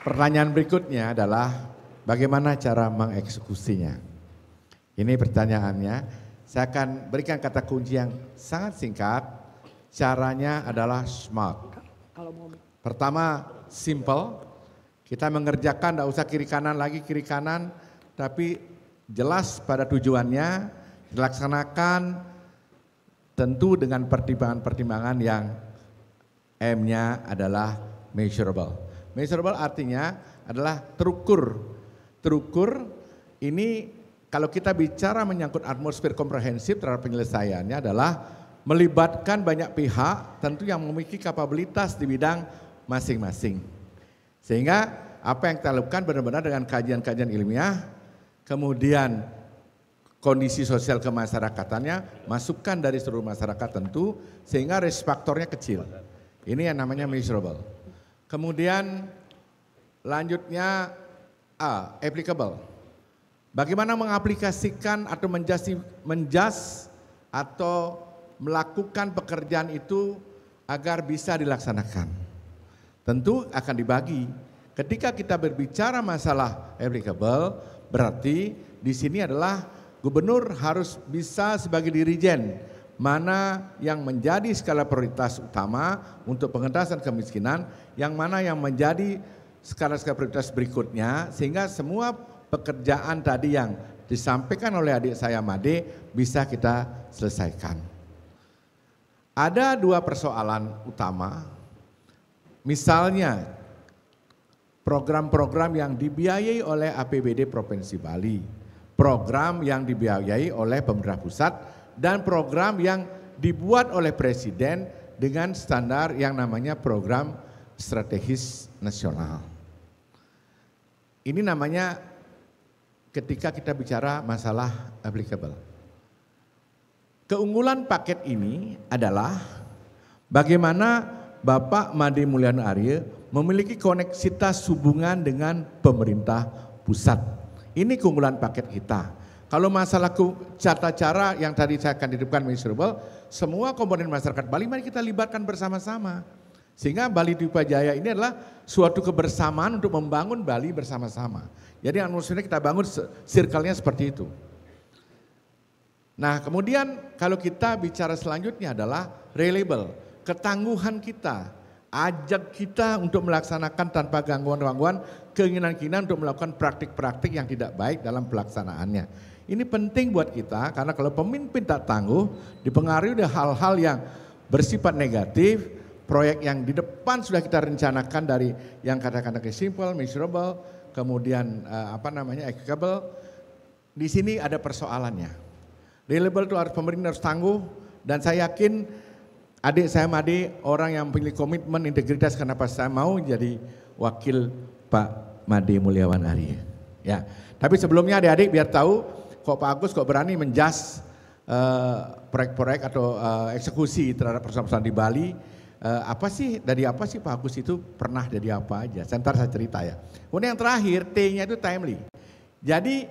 Pertanyaan berikutnya adalah bagaimana cara mengeksekusinya. Ini pertanyaannya. Saya akan berikan kata kunci yang sangat singkat. Caranya adalah SMART. Pertama, simple. Kita mengerjakan, tidak usah kiri kanan lagi, kiri kanan. Tapi jelas pada tujuannya, dilaksanakan tentu dengan pertimbangan-pertimbangan yang M-nya adalah measurable. Measurable artinya adalah terukur. Terukur ini kalau kita bicara menyangkut atmosfer komprehensif terhadap penyelesaiannya adalah melibatkan banyak pihak tentu yang memiliki kapabilitas di bidang masing-masing. Sehingga apa yang kita lakukan benar-benar dengan kajian-kajian ilmiah, kemudian kondisi sosial kemasyarakatannya, masukan dari seluruh masyarakat tentu, sehingga risk faktornya kecil. Ini yang namanya measurable. Kemudian lanjutnya applicable. Bagaimana mengaplikasikan atau menjas atau melakukan pekerjaan itu agar bisa dilaksanakan. Tentu akan dibagi. Ketika kita berbicara masalah applicable, berarti di sini adalah gubernur harus bisa sebagai dirijen mana yang menjadi skala prioritas utama untuk pengentasan kemiskinan, yang mana yang menjadi skala prioritas berikutnya, sehingga semua pekerjaan tadi yang disampaikan oleh adik saya Made bisa kita selesaikan. Ada dua persoalan utama, misalnya program-program yang dibiayai oleh APBD Provinsi Bali, program yang dibiayai oleh pemerintah pusat, dan program yang dibuat oleh Presiden dengan standar yang namanya program strategis nasional. Ini namanya ketika kita bicara masalah applicable. Keunggulan paket ini adalah bagaimana Bapak Made Mulyana Arya memiliki koneksitas hubungan dengan pemerintah pusat. Ini keunggulan paket kita. Kalau masalah tata cara yang tadi saya akan hidupkan measurable, semua komponen masyarakat Bali mari kita libatkan bersama-sama. Sehingga Bali Dwipa Jaya ini adalah suatu kebersamaan untuk membangun Bali bersama-sama. Jadi atmosfernya kita bangun circle-nya seperti itu. Nah kemudian kalau kita bicara selanjutnya adalah reliable, ketangguhan kita, ajak kita untuk melaksanakan tanpa gangguan-gangguan, keinginan-keinginan untuk melakukan praktik-praktik yang tidak baik dalam pelaksanaannya. Ini penting buat kita karena kalau pemimpin tak tangguh, dipengaruhi oleh hal-hal yang bersifat negatif, proyek yang di depan sudah kita rencanakan dari yang katakan simple, measurable, kemudian applicable. Di sini ada persoalannya. Reliable itu harus pemerintah harus tangguh, dan saya yakin adik saya Made orang yang memiliki komitmen integritas, kenapa saya mau jadi wakil Pak Made Mulyana Arya. Ya, tapi sebelumnya adik-adik biar tahu kok Pak Agus kok berani menjas proyek-proyek atau eksekusi terhadap persoalan di Bali. Dari apa sih Pak Agus itu pernah jadi apa aja? Ntar saya cerita ya. Kemudian yang terakhir T-nya itu timely. Jadi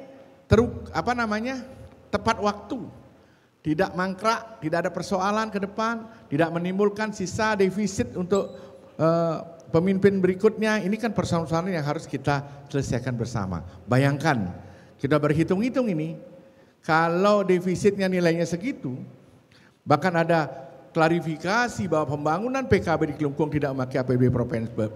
tepat waktu. Tidak mangkrak, tidak ada persoalan ke depan, tidak menimbulkan sisa defisit untuk pemimpin berikutnya. Ini kan persoalan yang harus kita selesaikan bersama. Bayangkan, kita berhitung-hitung ini, kalau defisitnya nilainya segitu, bahkan ada klarifikasi bahwa pembangunan PKB di Kelungkung tidak memakai APBD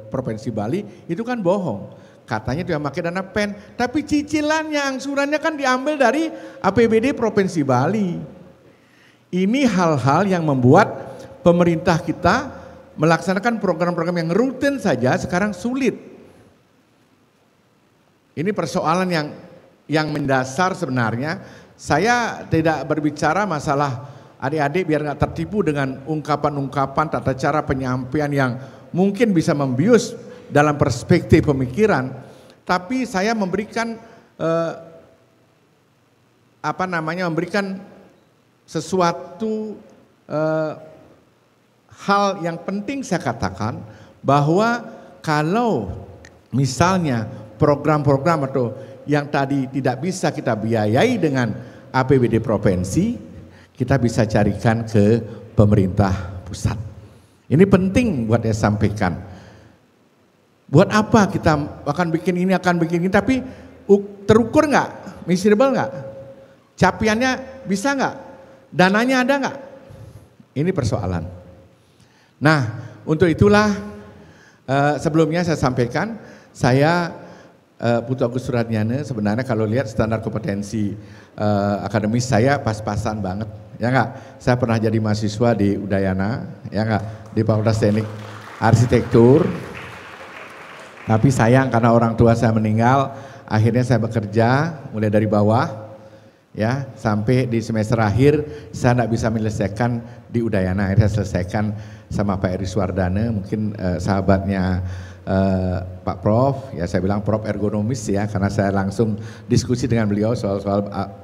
Provinsi Bali, itu kan bohong. Katanya tidak memakai dana PEN, tapi cicilannya, angsurannya kan diambil dari APBD Provinsi Bali. Ini hal-hal yang membuat pemerintah kita melaksanakan program-program yang rutin saja sekarang sulit. Ini persoalan yang mendasar sebenarnya. Saya tidak berbicara masalah adik-adik biar nggak tertipu dengan ungkapan-ungkapan tata cara penyampaian yang mungkin bisa membius dalam perspektif pemikiran. Tapi saya memberikan memberikan sesuatu hal yang penting saya katakan bahwa kalau misalnya program-program atau yang tadi tidak bisa kita biayai dengan APBD provinsi, kita bisa carikan ke pemerintah pusat. Ini penting buat saya sampaikan. Buat apa kita akan bikin ini, tapi terukur nggak? Measurable nggak? Capaiannya bisa nggak? Dananya ada nggak? Ini persoalan. Nah, untuk itulah sebelumnya saya sampaikan, saya Putu Agus Suratnyana sebenarnya kalau lihat standar kompetensi akademis saya pas-pasan banget. Ya nggak? Saya pernah jadi mahasiswa di Udayana, ya nggak? Di Fakultas Teknik Arsitektur. Tapi sayang karena orang tua saya meninggal, akhirnya saya bekerja mulai dari bawah, ya sampai di semester akhir saya tidak bisa menyelesaikan di Udayana. Akhirnya selesaikan sama Pak Eri Suwardana, mungkin sahabatnya Pak Prof. Ya saya bilang Prof ergonomis ya, karena saya langsung diskusi dengan beliau soal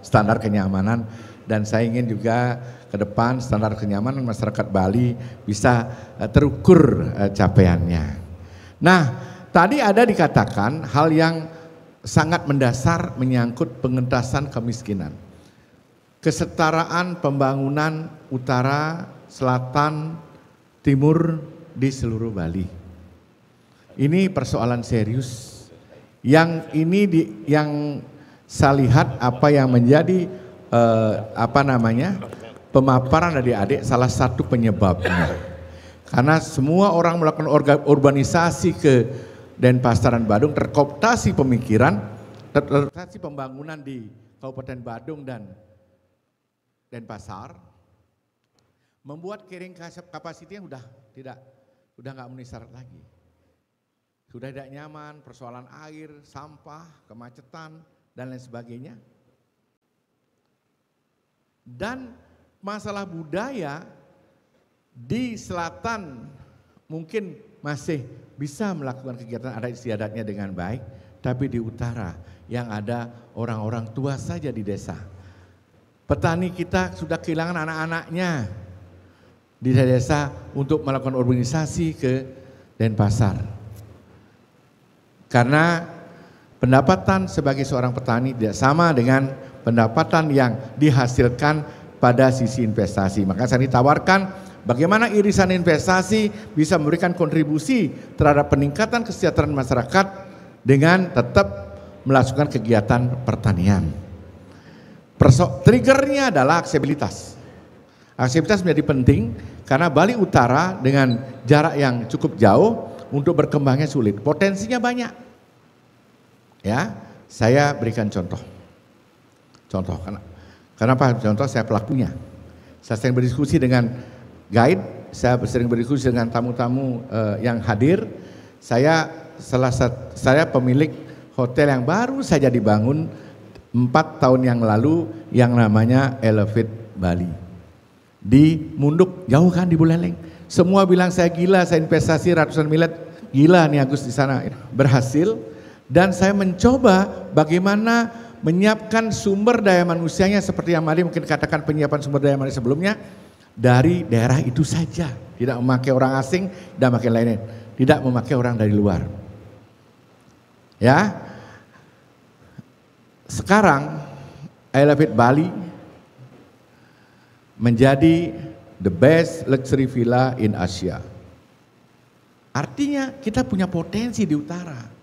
standar kenyamanan, dan saya ingin juga ke depan standar kenyamanan masyarakat Bali bisa terukur capaiannya. Nah, tadi ada dikatakan hal yang sangat mendasar menyangkut pengentasan kemiskinan. Kesetaraan pembangunan utara, selatan, timur di seluruh Bali. Ini persoalan serius. Yang saya lihat apa yang menjadi pemaparan adik-adik salah satu penyebabnya. Karena semua orang melakukan urbanisasi ke Denpasar dan Badung, terkooptasi pemikiran, terkooptasi pembangunan di Kabupaten Badung dan Denpasar, membuat carrying capacity yang udah nggak memenuhi syarat lagi. Sudah tidak nyaman, persoalan air, sampah, kemacetan, dan lain sebagainya. Dan masalah budaya di selatan mungkin masih bisa melakukan kegiatan adat istiadatnya dengan baik, tapi di utara yang ada orang-orang tua saja di desa. Petani kita sudah kehilangan anak-anaknya di desa untuk melakukan urbanisasi ke Denpasar. Karena pendapatan sebagai seorang petani tidak sama dengan pendapatan yang dihasilkan pada sisi investasi. Maka saya ditawarkan bagaimana irisan investasi bisa memberikan kontribusi terhadap peningkatan kesejahteraan masyarakat dengan tetap melakukan kegiatan pertanian. Triggernya adalah aksesibilitas. Aksesibilitas menjadi penting karena Bali Utara dengan jarak yang cukup jauh untuk berkembangnya sulit. Potensinya banyak. Ya, saya berikan contoh. Kenapa contoh? Saya pelakunya. Saya sering berdiskusi dengan guide, saya sering berdiskusi dengan tamu-tamu yang hadir. Saya pemilik hotel yang baru saja dibangun 4 tahun yang lalu yang namanya Elevate Bali. Di Munduk, jauh kan di Buleleng. Semua bilang saya gila, saya investasi ratusan miliar. Gila nih Agus di sana. Berhasil. Dan saya mencoba bagaimana menyiapkan sumber daya manusianya seperti yang Mali mungkin katakan penyiapan sumber daya manusia sebelumnya dari daerah itu saja. Tidak memakai orang asing dan memakai lainnya. Tidak memakai orang dari luar. Ya. Sekarang Elevate Bali menjadi the best luxury villa in Asia. Artinya kita punya potensi di utara.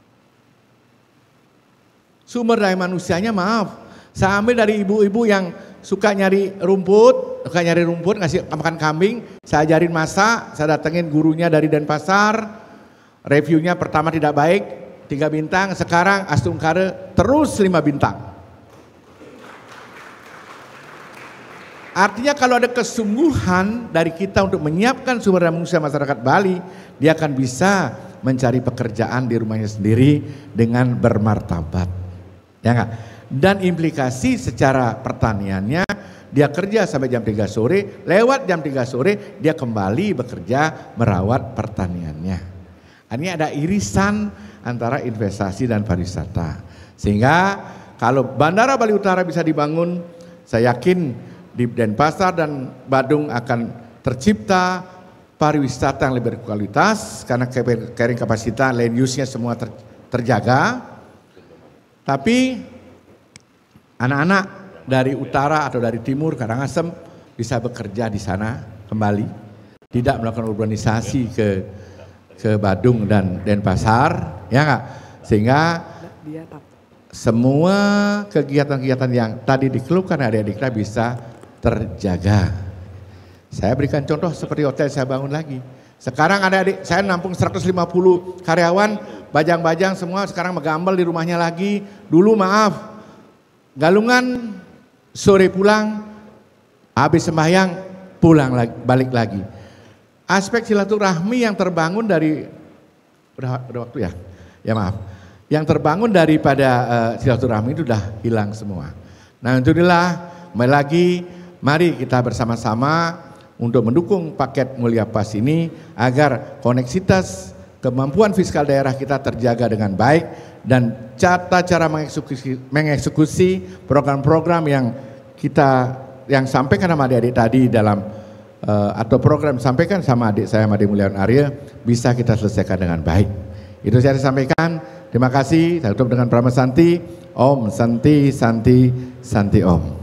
Sumber daya manusianya maaf, saya ambil dari ibu-ibu yang suka nyari rumput, ngasih makan kambing, saya ajarin masak, saya datengin gurunya dari Denpasar, reviewnya pertama tidak baik, 3 bintang, sekarang Astungkare terus 5 bintang. Artinya kalau ada kesungguhan dari kita untuk menyiapkan sumber daya manusia masyarakat Bali, dia akan bisa mencari pekerjaan di rumahnya sendiri dengan bermartabat. Ya enggak? Dan implikasi secara pertaniannya, dia kerja sampai jam 3 sore, lewat jam 3 sore dia kembali bekerja merawat pertaniannya. Ini ada irisan antara investasi dan pariwisata. Sehingga kalau Bandara Bali Utara bisa dibangun, saya yakin di Denpasar dan Badung akan tercipta pariwisata yang lebih berkualitas karena carrying kapasitas, land use-nya semua terjaga. Tapi anak-anak dari utara atau dari timur Karangasem bisa bekerja di sana kembali, tidak melakukan urbanisasi ke ke Badung dan Denpasar, ya nggak? Sehingga semua kegiatan-kegiatan yang tadi dikeluhkan adik-adik kita bisa terjaga. Saya berikan contoh seperti hotel saya bangun lagi. Sekarang adik-adik saya nampung 150 karyawan, bajang-bajang semua sekarang megambel di rumahnya lagi. Dulu maaf, galungan sore pulang, habis sembahyang pulang lagi, balik lagi. Aspek silaturahmi yang terbangun dari, udah waktu ya? Ya maaf. Yang terbangun daripada silaturahmi itu udah hilang semua. Nah itulah, kembali lagi, mari kita bersama-sama untuk mendukung paket Mulia Pas ini agar koneksitas kemampuan fiskal daerah kita terjaga dengan baik dan cara mengeksekusi program-program yang sampaikan sama adik-adik tadi dalam atau program sampaikan sama adik saya Made Mulyawan Arya bisa kita selesaikan dengan baik. Itu saya sampaikan. Terima kasih. Saya tutup dengan Pramana Santi. Om Santi Santi Santi Om.